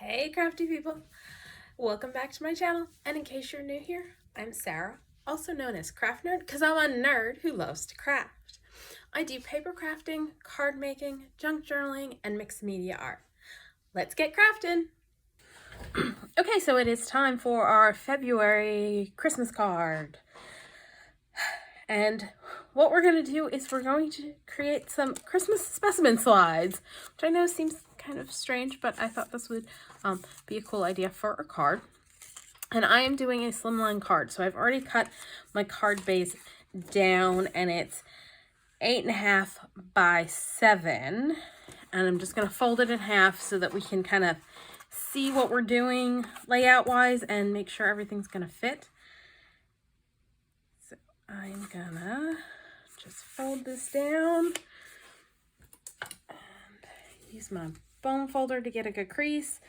Hey crafty people, welcome back to my channel, and in case you're new here, I'm Sarah, also known as Craft Nerd because I'm a nerd who loves to craft. I do paper crafting, card making, junk journaling, and mixed media art. Let's get crafting! Okay, so it is time for our February Christmas card. And what we're going to do is we're going to create some Christmas specimen slides, which I know seems kind of strange, but I thought this would be a cool idea for a card. And I am doing a slimline card, so I've already cut my card base down, and it's 8.5 by 7, and I'm just going to fold it in half so that we can kind of see what we're doing layout wise and make sure everything's going to fit. So I'm gonna just fold this down and use my bone folder to get a good crease.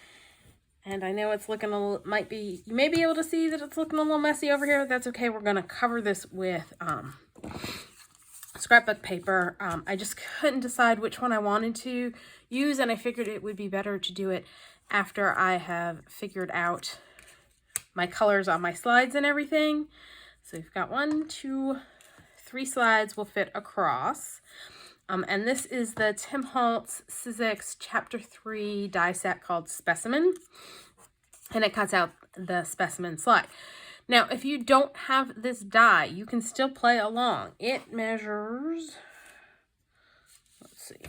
And I know it's looking a little, you may be able to see that it's looking a little messy over here. That's okay. We're gonna cover this with scrapbook paper. I just couldn't decide which one I wanted to use, and I figured it would be better to do it after I have figured out my colors on my slides and everything. So we've got 1, 2, 3 slides will fit across. And this is the Tim Holtz Sizzix Chapter 3 die set called Specimen. And it cuts out the specimen slide. Now, if you don't have this die, you can still play along. It measures, let's see.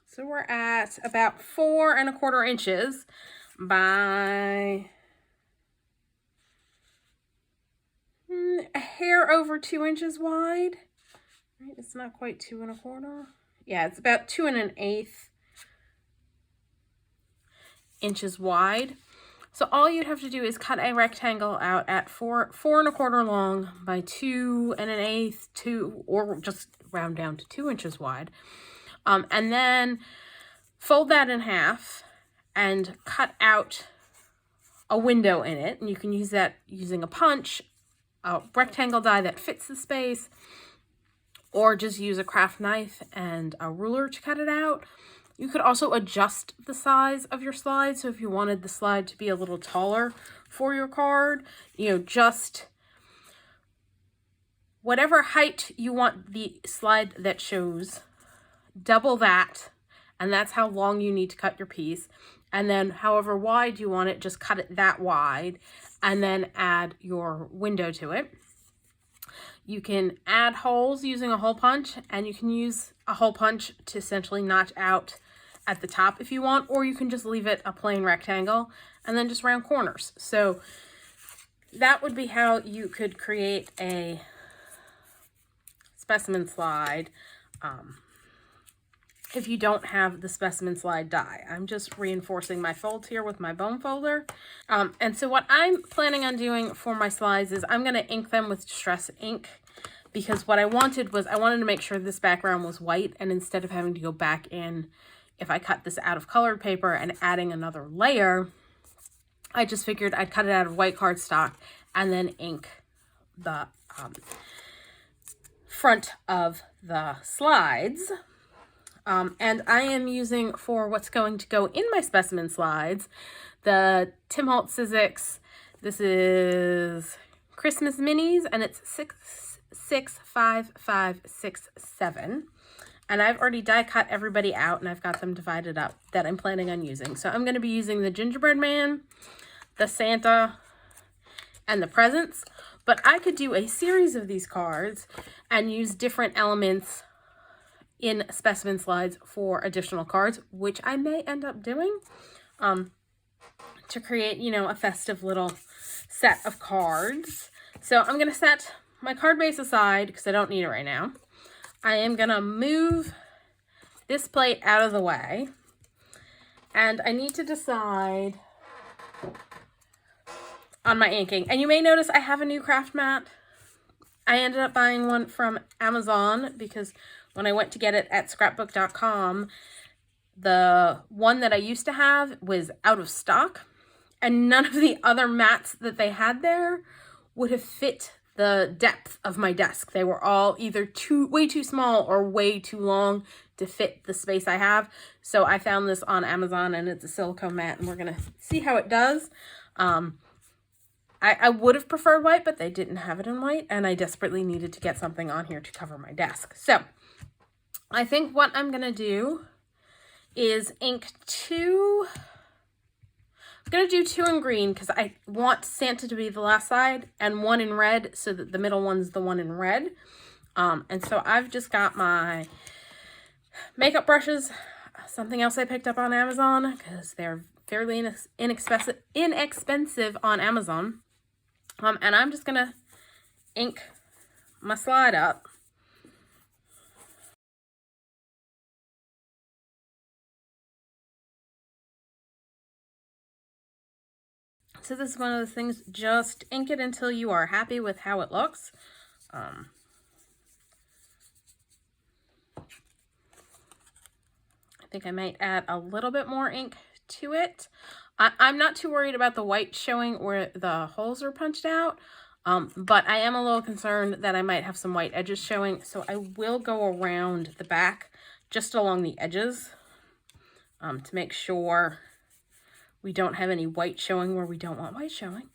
So we're at about 4¼ inches by a hair over 2 inches wide. Right, it's not quite 2¼ Yeah, it's about 2 1/8 inches wide. So all you'd have to do is cut a rectangle out at 4¼ long by 2 1/8, 2, or just round down to 2 inches wide. And then fold that in half and cut out a window in it. And you can use that using a punch, a rectangle die that fits the space, or just use a craft knife and a ruler to cut it out. You could also adjust the size of your slide. So if you wanted the slide to be a little taller for your card, just whatever height you want the slide that shows, double that, and that's how long you need to cut your piece. And then however wide you want it, just cut it that wide, and then add your window to it. You can add holes using a hole punch, and you can use a hole punch to essentially notch out at the top if you want, or you can just leave it a plain rectangle and then just round corners. So that would be how you could create a specimen slide if you don't have the specimen slide die. I'm just reinforcing my folds here with my bone folder. And so what I'm planning on doing for my slides is I'm going to ink them with distress ink, because what I wanted to make sure this background was white, and instead of having to go back in, if I cut this out of colored paper and adding another layer, I just figured I'd cut it out of white cardstock and then ink the front of the slides. And I am using, for what's going to go in my specimen slides, the Tim Holtz Sizzix. This is Christmas Minis, and it's 66567. And I've already die cut everybody out, and I've got them divided up that I'm planning on using. So I'm going to be using the gingerbread man, the Santa, and the presents. But I could do a series of these cards and use different elements in specimen slides for additional cards, which I may end up doing to create, a festive little set of cards. So I'm going to set my card base aside because I don't need it right now. I am going to move this plate out of the way, and I need to decide on my inking. And you may notice I have a new craft mat. I ended up buying one from Amazon because when I went to get it at scrapbook.com, the one that I used to have was out of stock, and none of the other mats that they had there would have fit the depth of my desk. They were all either way too small or way too long to fit the space I have. So I found this on Amazon, and it's a silicone mat, and we're gonna see how it does. I would have preferred white, but they didn't have it in white, and I desperately needed to get something on here to cover my desk. So I think what I'm gonna do is ink two. I'm gonna do two in green because I want Santa to be the last side, and one in red so that the middle one's the one in red. And so I've just got my makeup brushes, something else I picked up on Amazon because they're fairly inexpensive on Amazon. And I'm just gonna ink my slide up. So this is one of those things, just ink it until you are happy with how it looks. I think I might add a little bit more ink to it. I'm not too worried about the white showing where the holes are punched out, but I am a little concerned that I might have some white edges showing, so I will go around the back just along the edges to make sure we don't have any white showing where we don't want white showing.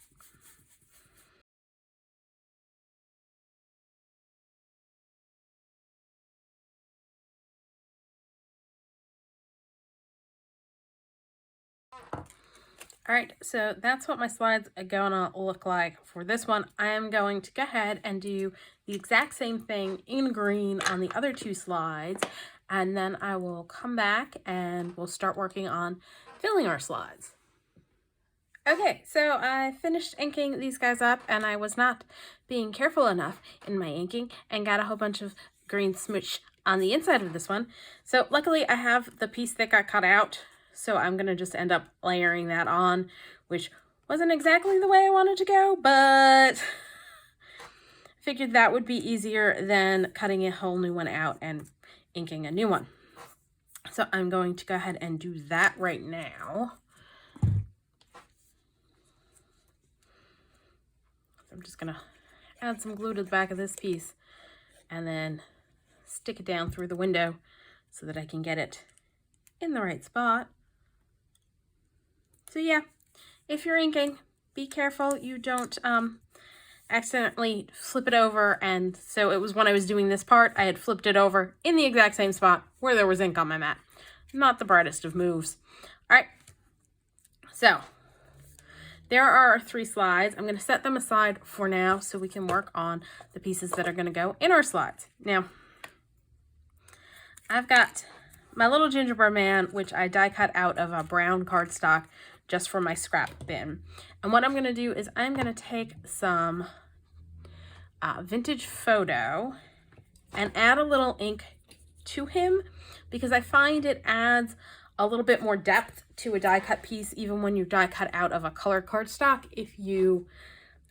All right, so that's what my slides are gonna look like for this one. I am going to go ahead and do the exact same thing in green on the other two slides, and then I will come back and we'll start working on filling our slides. Okay, so I finished inking these guys up, and I was not being careful enough in my inking and got a whole bunch of green smoosh on the inside of this one. So luckily I have the piece that got cut out, so I'm gonna just end up layering that on, which wasn't exactly the way I wanted to go, but figured that would be easier than cutting a whole new one out and inking a new one. So I'm going to go ahead and do that right now. I'm just gonna add some glue to the back of this piece and then stick it down through the window so that I can get it in the right spot. So yeah, if you're inking, be careful you don't accidentally flip it over. And so it was when I was doing this part, I had flipped it over in the exact same spot where there was ink on my mat. Not the brightest of moves. All right, so there are our three slides. I'm going to set them aside for now so we can work on the pieces that are going to go in our slides. Now, I've got my little gingerbread man, which I die cut out of a brown cardstock just for my scrap bin. And what I'm going to do is I'm going to take some vintage photo and add a little ink to him because I find it adds a little bit more depth to a die cut piece, even when you die cut out of a colored cardstock, if you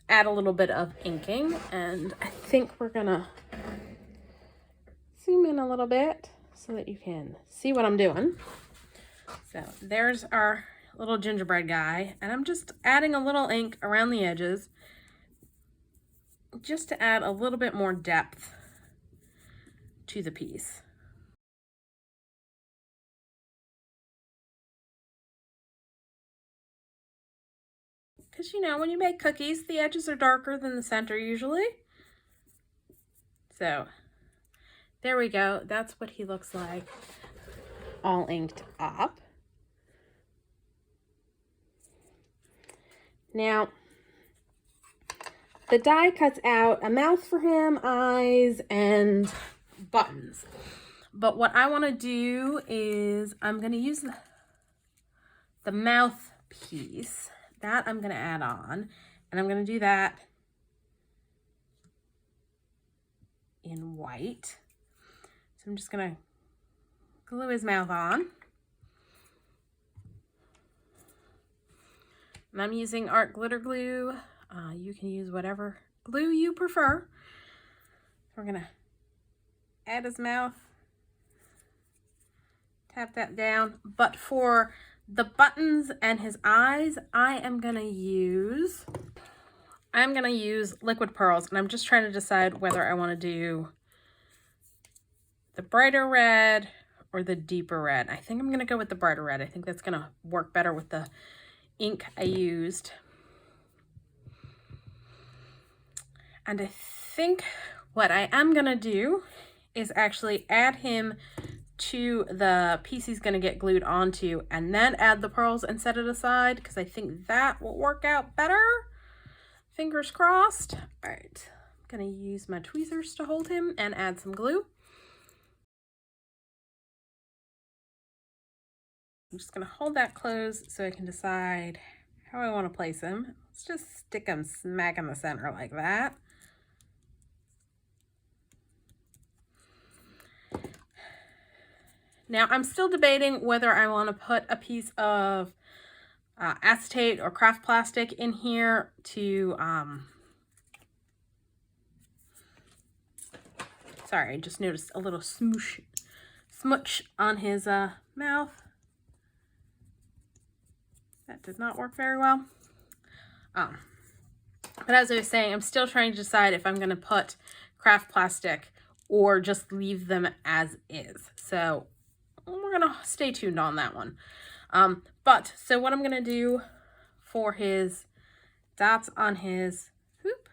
add a little bit of inking. And I think we're gonna zoom in a little bit so that you can see what I'm doing. So there's our little gingerbread guy, and I'm just adding a little ink around the edges just to add a little bit more depth to the piece. Because, you know, when you make cookies, the edges are darker than the center usually. So there we go. That's what he looks like all inked up. Now, the die cuts out a mouth for him, eyes, and buttons. But what I want to do is I'm going to use the mouth piece. That I'm going to add on, and I'm going to do that in white. So I'm just going to glue his mouth on. And I'm using art glitter glue. You can use whatever glue you prefer. We're going to add his mouth, tap that down. But for the buttons and his eyes, I am going to use I'm going to use liquid pearls, and I'm just trying to decide whether I want to do the brighter red or the deeper red. I think I'm going to go with the brighter red. I think that's going to work better with the ink I used. And I think what I am going to do is actually add him to the piece he's going to get glued onto, and then add the pearls and set it aside, because I think that will work out better. Fingers crossed. All right, I'm going to use my tweezers to hold him and add some glue. I'm just going to hold that closed so I can decide how I want to place him. Let's just stick him smack in the center like that. Now I'm still debating whether I want to put a piece of acetate or craft plastic in here to, sorry, I just noticed a little smooch on his mouth. That did not work very well. But as I was saying, I'm still trying to decide if I'm going to put craft plastic or just leave them as is. So we're going to stay tuned on that one. So what I'm going to do for his dots on his hoop,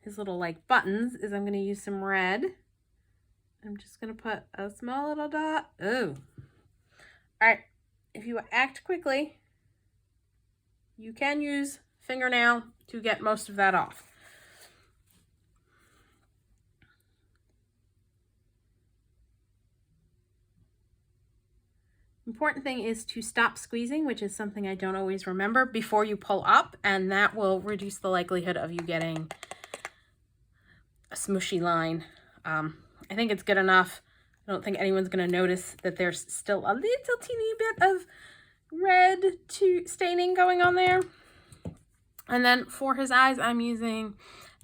his little like buttons, is I'm going to use some red. I'm just going to put a small little dot. Oh, all right. If you act quickly, you can use fingernail to get most of that off. Important thing is to stop squeezing, which is something I don't always remember, before you pull up, and that will reduce the likelihood of you getting a smushy line. I think it's good enough. I don't think anyone's going to notice that there's still a little teeny bit of red staining going on there. And then for his eyes, I'm using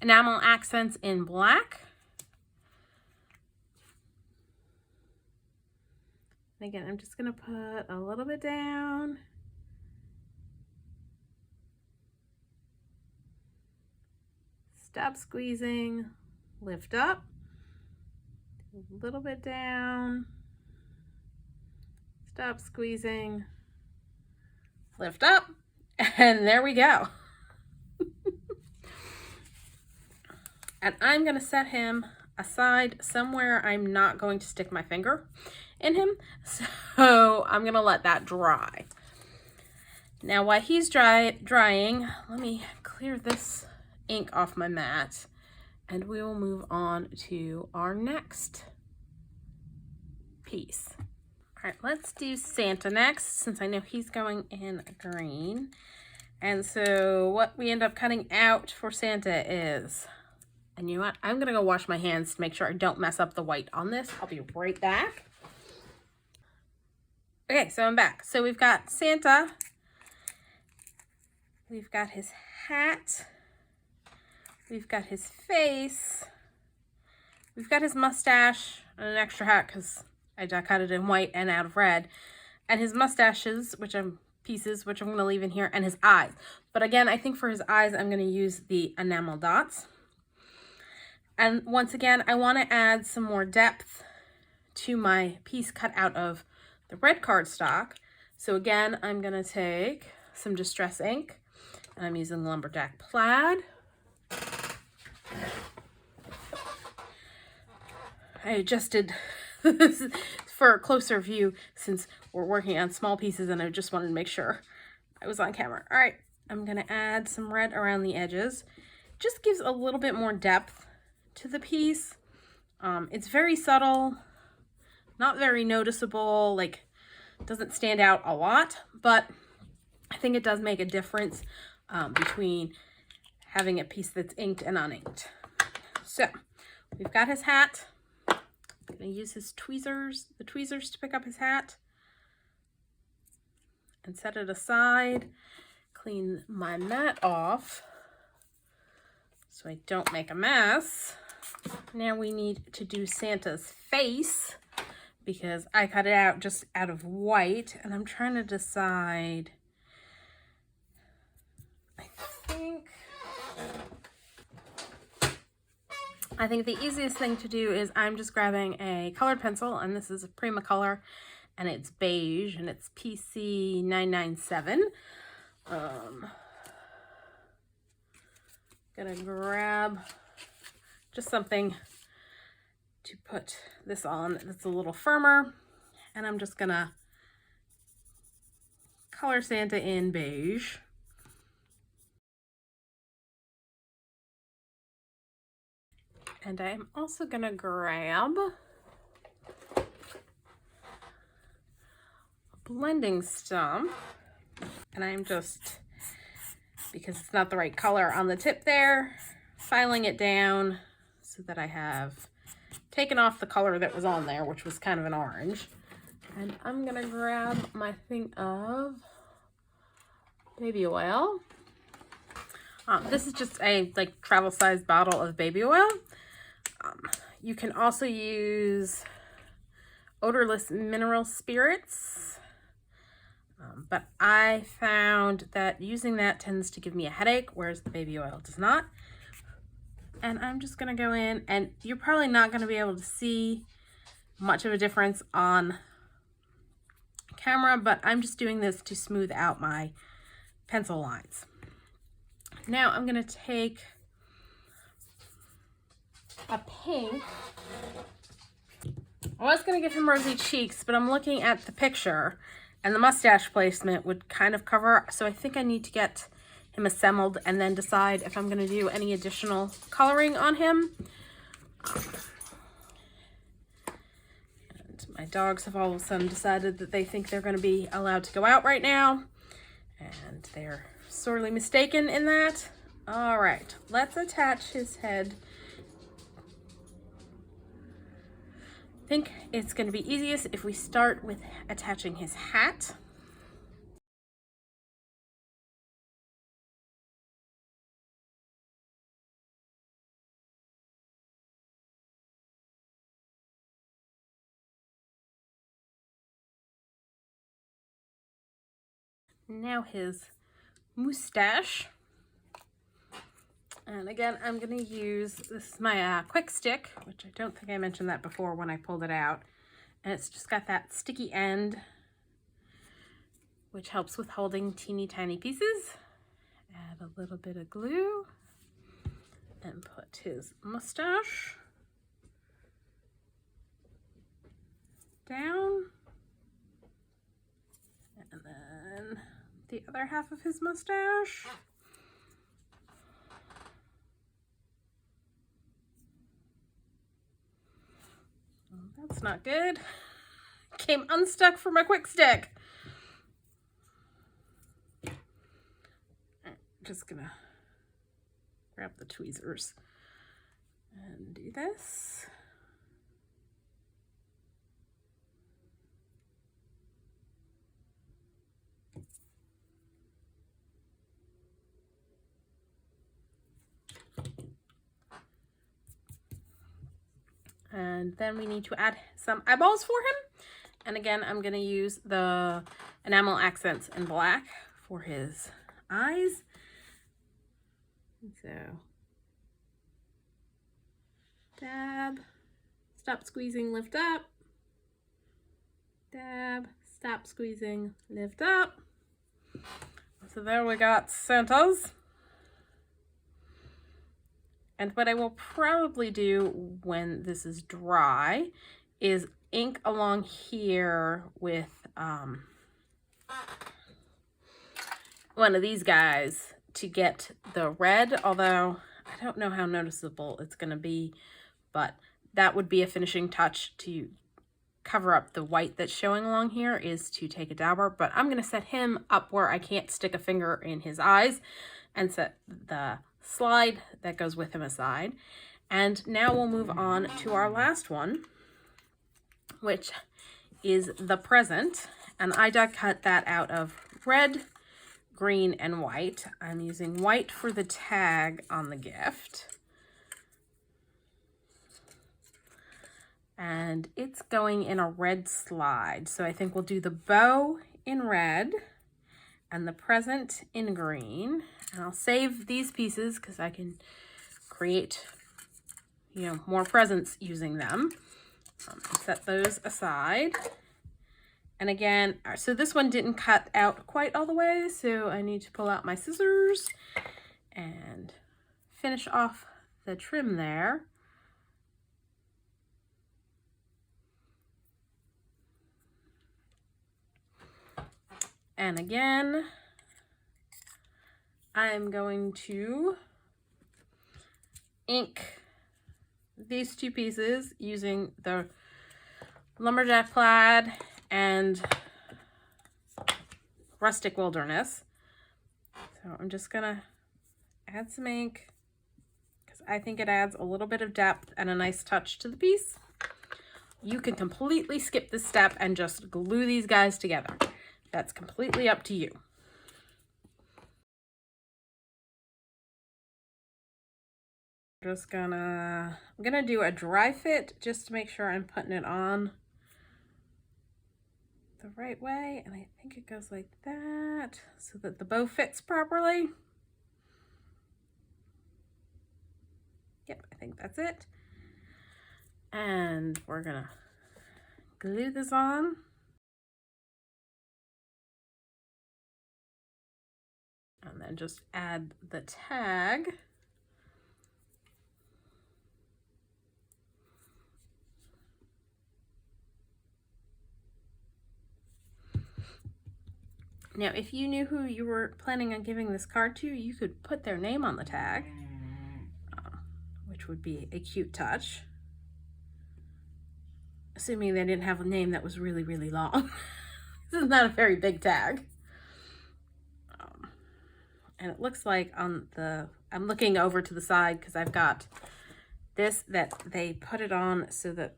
enamel accents in black. Again, I'm just going to put a little bit down. Stop squeezing, lift up, a little bit down, stop squeezing, lift up, and there we go. And I'm going to set him aside somewhere I'm not going to stick my finger in him, so I'm gonna let that dry. Now while he's drying, let me clear this ink off my mat, and we will move on to our next piece. All right, let's do Santa next, since I know he's going in green. And so what we end up cutting out for Santa is, and you know what, I'm gonna go wash my hands to make sure I don't mess up the white on this. I'll be right back. Okay, so I'm back. So we've got Santa, we've got his hat, we've got his face, we've got his mustache, and an extra hat because I cut it in white and out of red, and his mustaches, which I'm going to leave in here, and his eyes. But again, I think for his eyes, I'm going to use the enamel dots. And once again, I want to add some more depth to my piece cut out of the red cardstock. So again, I'm going to take some Distress ink, and I'm using Lumberjack Plaid. I adjusted this for a closer view since we're working on small pieces, and I just wanted to make sure I was on camera. All right, I'm going to add some red around the edges. Just gives a little bit more depth to the piece. It's very subtle, not very noticeable, like doesn't stand out a lot, but I think it does make a difference between having a piece that's inked and uninked. So we've got his hat. I'm going to use his tweezers, the tweezers to pick up his hat and set it aside. Clean my mat off so I don't make a mess. Now we need to do Santa's face, because I cut it out just out of white, and I'm trying to decide. I think I think the easiest thing to do is I'm just grabbing a colored pencil, and this is a Primacolor, and it's beige, and it's PC 997. Gonna grab just something to put this on that's a little firmer, and I'm just gonna color Santa in beige. And I'm also gonna grab a blending stump, and I'm just, because it's not the right color on the tip there, filing it down so that I have taken off the color that was on there, which was kind of an orange. And I'm gonna grab my thing of baby oil. This is just a travel size bottle of baby oil. You can also use odorless mineral spirits, but I found that using that tends to give me a headache, whereas the baby oil does not. And I'm just gonna go in, and you're probably not gonna be able to see much of a difference on camera, but I'm just doing this to smooth out my pencil lines. Now I'm gonna take a pink. I was gonna give him rosy cheeks, but I'm looking at the picture and the mustache placement would kind of cover, so I think I need to get him assembled and then decide if I'm gonna do any additional coloring on him. And my dogs have all of a sudden decided that they think they're gonna be allowed to go out right now, and they're sorely mistaken in that. All right, let's attach his head. I think it's going to be easiest if we start with attaching his hat. Now his mustache. And again, I'm going to use, this is my quick stick, which I don't think I mentioned that before when I pulled it out. And it's just got that sticky end, which helps with holding teeny tiny pieces. Add a little bit of glue and put his mustache down. And then the other half of his mustache. That's not good. Came unstuck for my quick stick. I'm just gonna grab the tweezers and do this. And then we need to add some eyeballs for him. And again, I'm going to use the enamel accents in black for his eyes. So, dab, stop squeezing, lift up. Dab, stop squeezing, lift up. So there we got Santa's. And what I will probably do when this is dry is ink along here with one of these guys to get the red, although I don't know how noticeable it's going to be, but that would be a finishing touch to cover up the white that's showing along here, is to take a dabber. But I'm going to set him up where I can't stick a finger in his eyes and set the slide that goes with him aside. And now we'll move on to our last one, which is the present. And I die cut that out of red, green, and white. I'm using white for the tag on the gift. And it's going in a red slide. So I think we'll do the bow in red and the present in green. And I'll save these pieces because I can create, you know, more presents using them. Set those aside. And again, so this one didn't cut out quite all the way, so I need to pull out my scissors and finish off the trim there. And again, I'm going to ink these two pieces using the Lumberjack Plaid and Rustic Wilderness. So I'm just gonna add some ink because I think it adds a little bit of depth and a nice touch to the piece. You can completely skip this step and just glue these guys together. That's completely up to you. I'm gonna do a dry fit just to make sure I'm putting it on the right way, and I think it goes like that so that the bow fits properly. Yep, I think that's it. And we're gonna glue this on. And then just add the tag. Now, if you knew who you were planning on giving this card to, you could put their name on the tag, which would be a cute touch. Assuming they didn't have a name that was really, really long. This is not a very big tag. And it looks like on the, I'm looking over to the side because I've got this that they put it on so that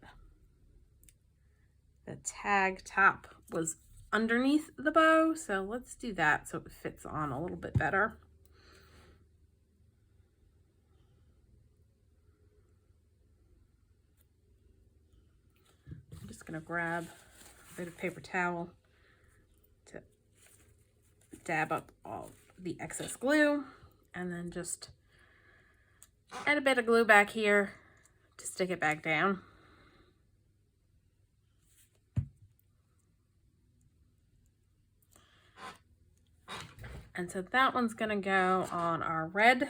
the tag top was underneath the bow. So let's do that so it fits on a little bit better. I'm just gonna grab a bit of paper towel to dab up all the excess glue and then just add a bit of glue back here to stick it back down. And so that one's gonna go on our red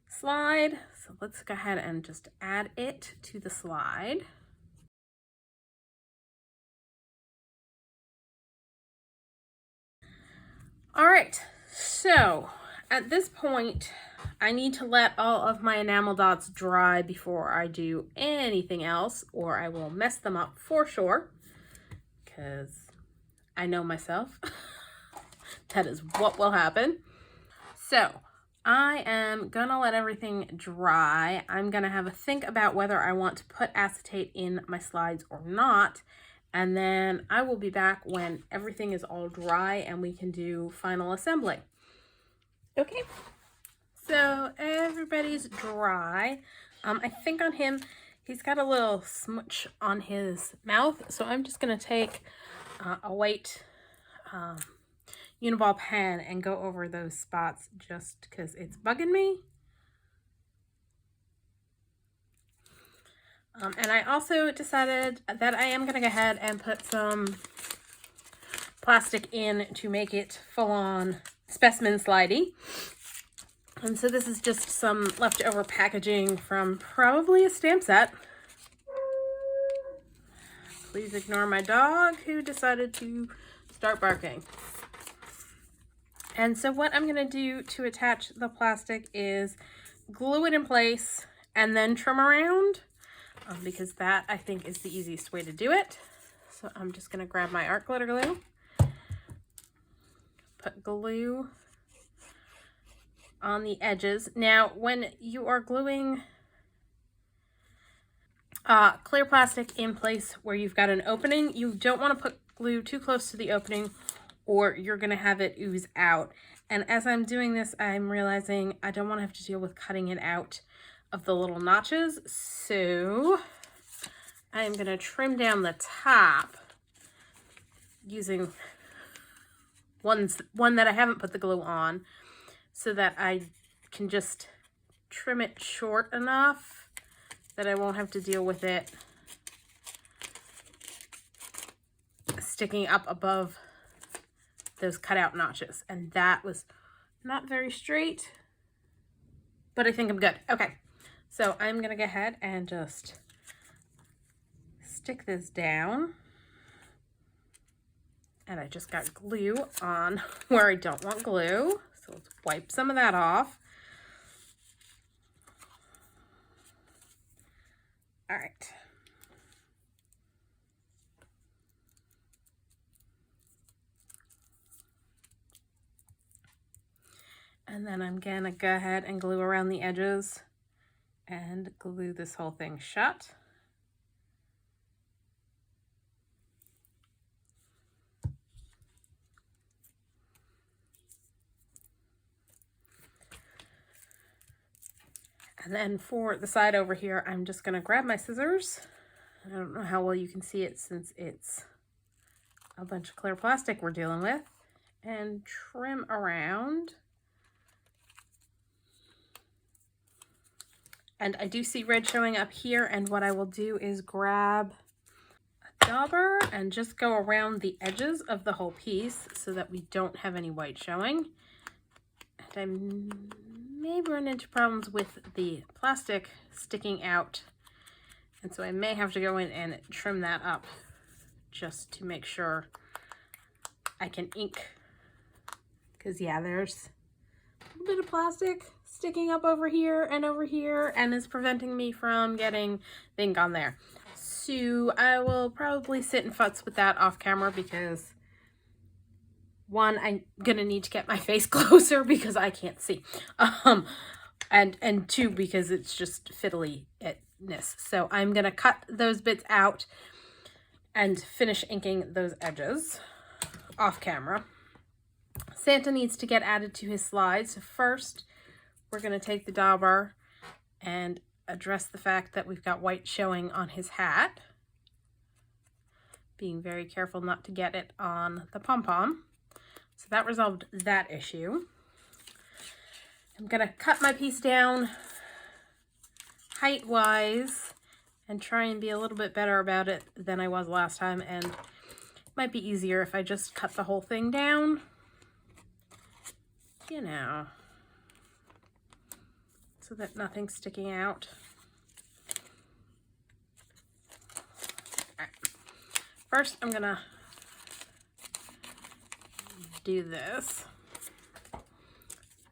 slide. So let's go ahead and just add it to the slide. All right, so at this point, I need to let all of my enamel dots dry before I do anything else, or I will mess them up for sure, because I know myself. That is what will happen. So I am gonna let everything dry. I'm gonna have a think about whether I want to put acetate in my slides or not. And then I will be back when everything is all dry and we can do final assembly. Okay, so everybody's dry. I think on him, he's got a little smudge on his mouth. So I'm just gonna take a white Uniball pen and go over those spots just because it's bugging me. And I also decided that I am going to go ahead and put some plastic in to make it full-on specimen slidey. And so this is just some leftover packaging from probably a stamp set. Please ignore my dog who decided to start barking. And so what I'm going to do to attach the plastic is glue it in place and then trim around. Because that, I think, is the easiest way to do it. So I'm just going to grab my art glitter glue, put glue on the edges. Now, when you are gluing clear plastic in place where you've got an opening, you don't want to put glue too close to the opening or you're going to have it ooze out. And as I'm doing this, I'm realizing I don't want to have to deal with cutting it out of the little notches, so I'm going to trim down the top using one that I haven't put the glue on so that I can just trim it short enough that I won't have to deal with it sticking up above those cutout notches. And that was not very straight, but I think I'm good. Okay, so I'm gonna go ahead and just stick this down. And I just got glue on where I don't want glue. So let's wipe some of that off. All right. And then I'm gonna go ahead and glue around the edges and glue this whole thing shut. And then for the side over here, I'm just gonna grab my scissors. I don't know how well you can see it since it's a bunch of clear plastic we're dealing with, and trim around. And I do see red showing up here, and what I will do is grab a dauber and just go around the edges of the whole piece so that we don't have any white showing. And I may run into problems with the plastic sticking out, and so I may have to go in and trim that up just to make sure I can ink, because yeah, there's a little bit of plastic sticking up over here and is preventing me from getting the ink on there. So I will probably sit and futz with that off camera, because one, I'm gonna need to get my face closer because I can't see, and two, because it's just fiddly-ness. So I'm gonna cut those bits out and finish inking those edges off camera. Santa needs to get added to his slide. So first, we're gonna take the dauber and address the fact that we've got white showing on his hat. Being very careful not to get it on the pom-pom. So that resolved that issue. I'm gonna cut my piece down height-wise and try and be a little bit better about it than I was last time, and it might be easier if I just cut the whole thing down, you know, so that nothing's sticking out. All right. First, I'm gonna do this.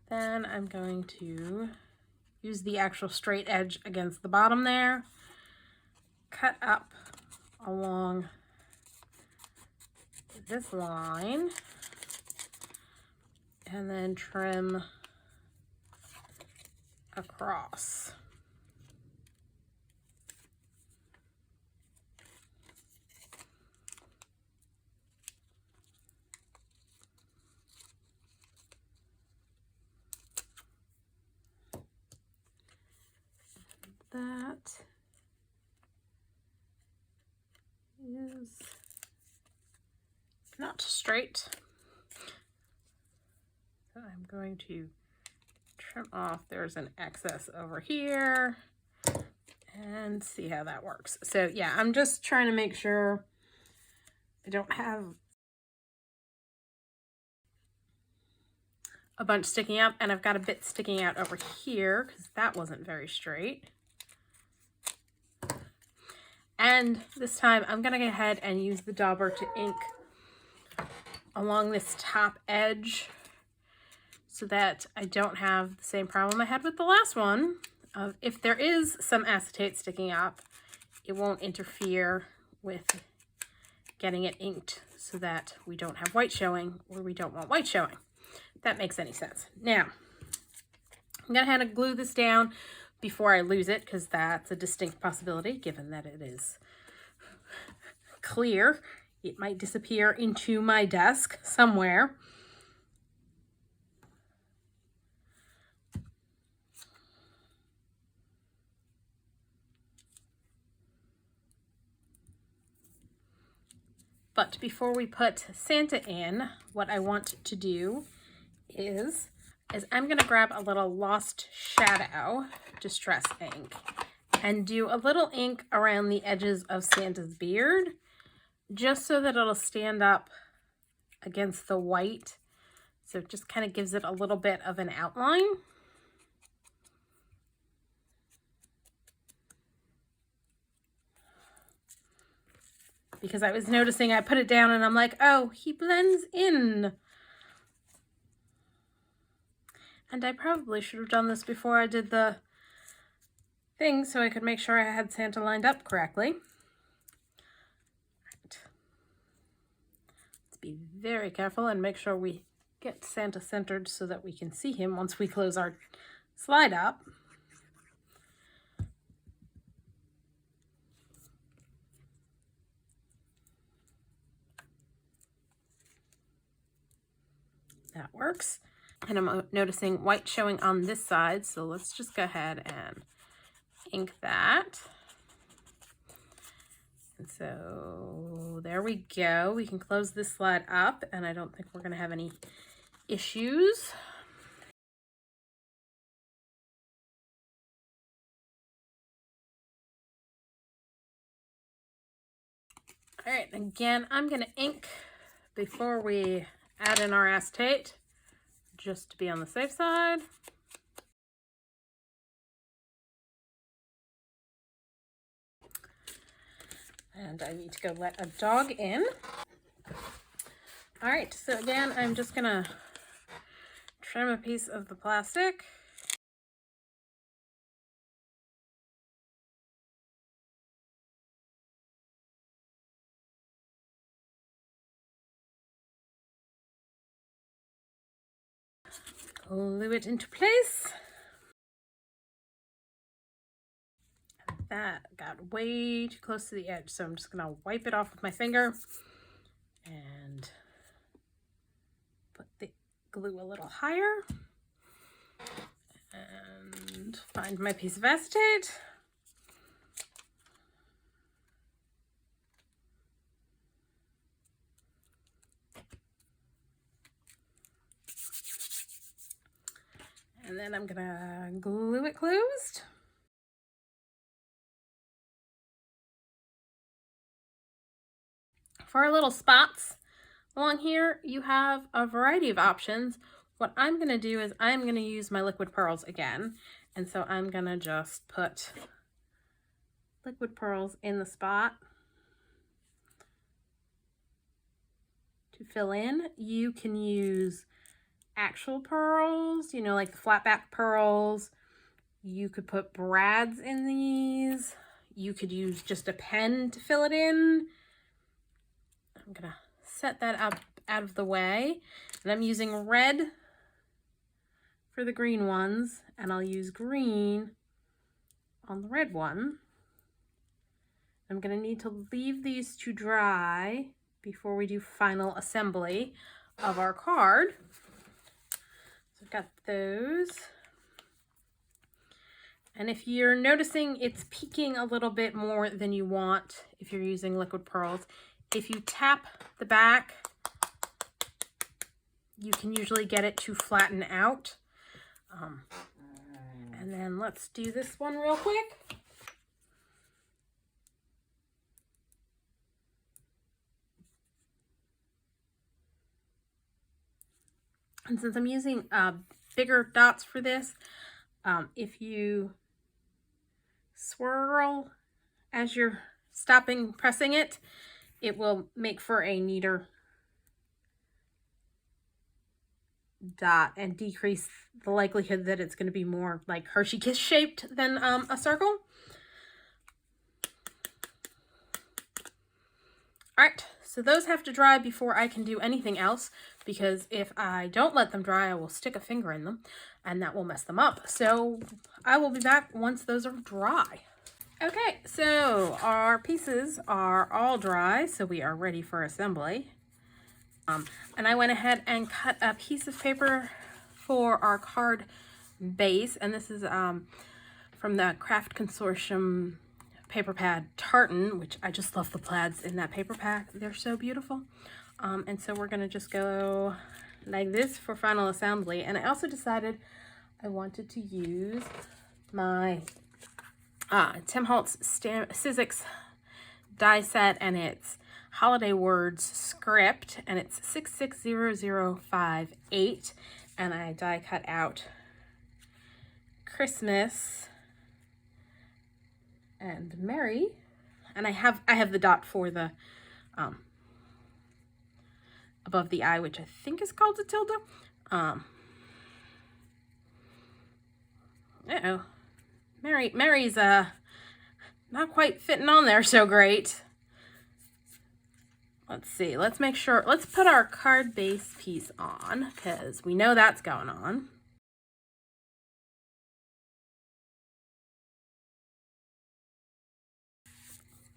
Then I'm going to use the actual straight edge against the bottom there, cut up along this line, and then trim across. That is not straight. So I'm going to trim off. There's an excess over here and see how that works. So yeah, I'm just trying to make sure I don't have a bunch sticking out, and I've got a bit sticking out over here because that wasn't very straight. And this time I'm gonna go ahead and use the dauber to ink along this top edge so that I don't have the same problem I had with the last one. If there is some acetate sticking up, it won't interfere with getting it inked so that we don't have white showing where we don't want white showing. If that makes any sense. Now, I'm gonna have to glue this down before I lose it, because that's a distinct possibility given that it is clear. It might disappear into my desk somewhere. But before we put Santa in, what I want to do is I'm going to grab a little Lost Shadow Distress ink, and do a little ink around the edges of Santa's beard, just so that it'll stand up against the white. So it just kind of gives it a little bit of an outline. Because I was noticing I put it down and I'm like, oh, he blends in. And I probably should have done this before I did the thing so I could make sure I had Santa lined up correctly. Right. Let's be very careful and make sure we get Santa centered so that we can see him once we close our slide up. That works. And I'm noticing white showing on this side, so let's just go ahead and ink that. And so there we go. We can close this slide up, and I don't think we're going to have any issues. All right, again, I'm going to ink before we add in our acetate, just to be on the safe side. And I need to go let a dog in. All right, so again, I'm just gonna trim a piece of the plastic. Glue it into place. That got way too close to the edge, so I'm just gonna wipe it off with my finger and put the glue a little higher and find my piece of acetate. And then I'm gonna glue it closed. For our little spots along here, you have a variety of options. What I'm gonna do is I'm gonna use my liquid pearls again. And so I'm gonna just put liquid pearls in the spot to fill in. You can use actual pearls, you know, like the flat back pearls. You could put brads in these. You could use just a pen to fill it in. I'm gonna set that up out of the way, and I'm using red for the green ones, and I'll use green on the red one. I'm gonna need to leave these to dry before we do final assembly of our card. So I've got those. And if you're noticing it's peaking a little bit more than you want if you're using liquid pearls, if you tap the back, you can usually get it to flatten out. And then let's do this one real quick. And since I'm using bigger dots for this, if you swirl as you're pressing it, it will make for a neater dot and decrease the likelihood that it's going to be more like Hershey Kiss shaped than a circle. All right, so those have to dry before I can do anything else, because if I don't let them dry, I will stick a finger in them and that will mess them up. So I will be back once those are dry. Okay, so our pieces are all dry, so we are ready for assembly. And I went ahead and cut a piece of paper for our card base, and this is from the Craft Consortium paper pad Tartan, which I just love the plaids in that paper pack. They're so beautiful. And so we're gonna just go like this for final assembly. And I also decided I wanted to use my Tim Holtz Sizzix die set, and it's Holiday Words script, and it's 660058, and I die cut out Christmas and Merry, and I have the dot for the above the I, which I think is called a tilde. Mary's not quite fitting on there so great. Let's see, let's make sure, let's put our card base piece on, because we know that's going on.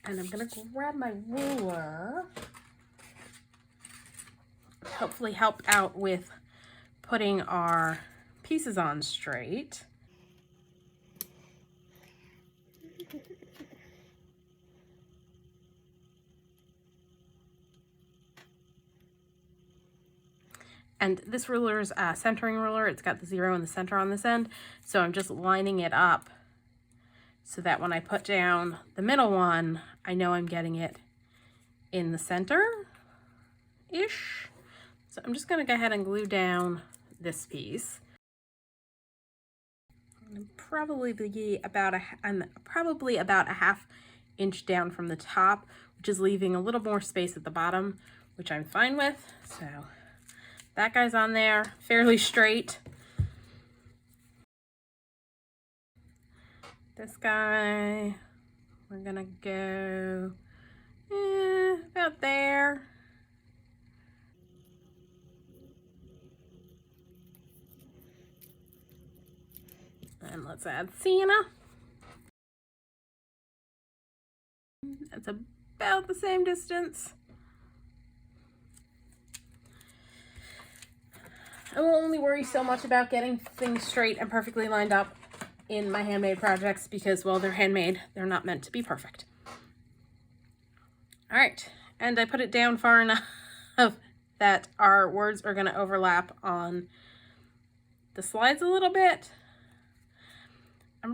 And I'm gonna grab my ruler, hopefully help out with putting our pieces on straight. And this ruler is a centering ruler. It's got the 0 in the center on this end. So I'm just lining it up so that when I put down the middle one, I know I'm getting it in the center-ish. So I'm just going to go ahead and glue down this piece. I'm probably about a half inch down from the top, which is leaving a little more space at the bottom, which I'm fine with. So that guy's on there, fairly straight. This guy, we're gonna go about there. And let's add Sienna. That's about the same distance. I will only worry so much about getting things straight and perfectly lined up in my handmade projects because, well, they're handmade. They're not meant to be perfect. All right, and I put it down far enough that our words are going to overlap on the slides a little bit. I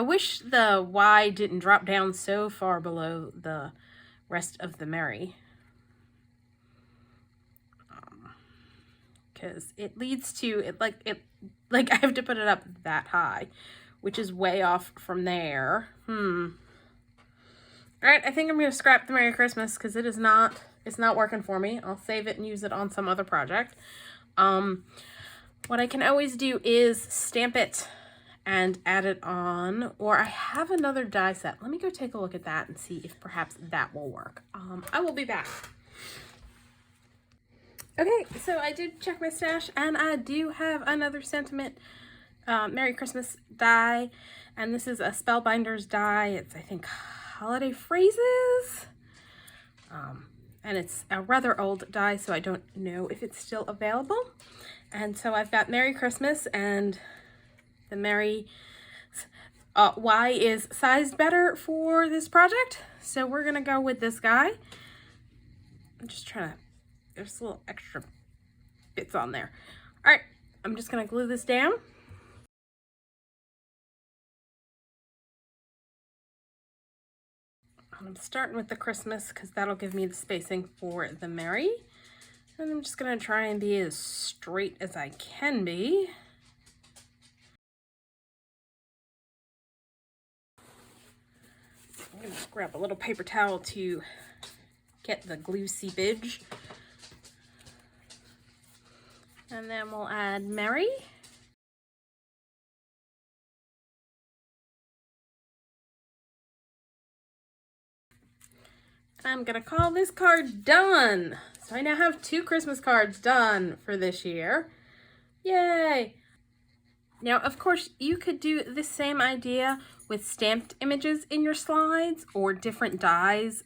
wish the Y didn't drop down so far below the rest of the Merry. Because it leads to I have to put it up that high, which is way off from there. All right, I think I'm gonna scrap the Merry Christmas because it's not working for me. I'll save it and use it on some other project. What I can always do is stamp it and add it on, or I have another die set. Let me go take a look at that and see if perhaps that will work. I will be back. Okay, so I did check my stash, and I do have another sentiment Merry Christmas die, and this is a Spellbinders die. It's, I think, Holiday Phrases, and it's a rather old die, so I don't know if it's still available. And so I've got Merry Christmas, and the Merry Y is sized better for this project, so we're gonna go with this guy. I'm just trying to, there's little extra bits on there. All right, I'm just gonna glue this down. And I'm starting with the Christmas because that'll give me the spacing for the Merry. And I'm just gonna try and be as straight as I can be. I'm gonna grab a little paper towel to get the glue seepage. And then we'll add Merry. I'm gonna call this card done. So I now have 2 Christmas cards done for this year. Yay! Now, of course, you could do the same idea with stamped images in your slides or different dies.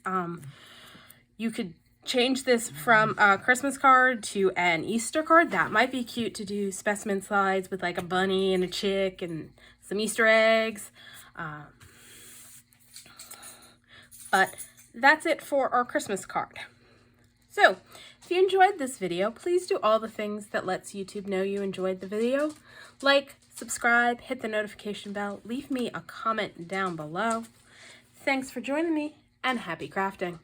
You could change this from a Christmas card to an Easter card. That might be cute to do specimen slides with like a bunny and a chick and some Easter eggs. But that's it for our Christmas card. So if you enjoyed this video, please do all the things that lets YouTube know you enjoyed the video. Like, subscribe, hit the notification bell, leave me a comment down below. Thanks for joining me, and happy crafting.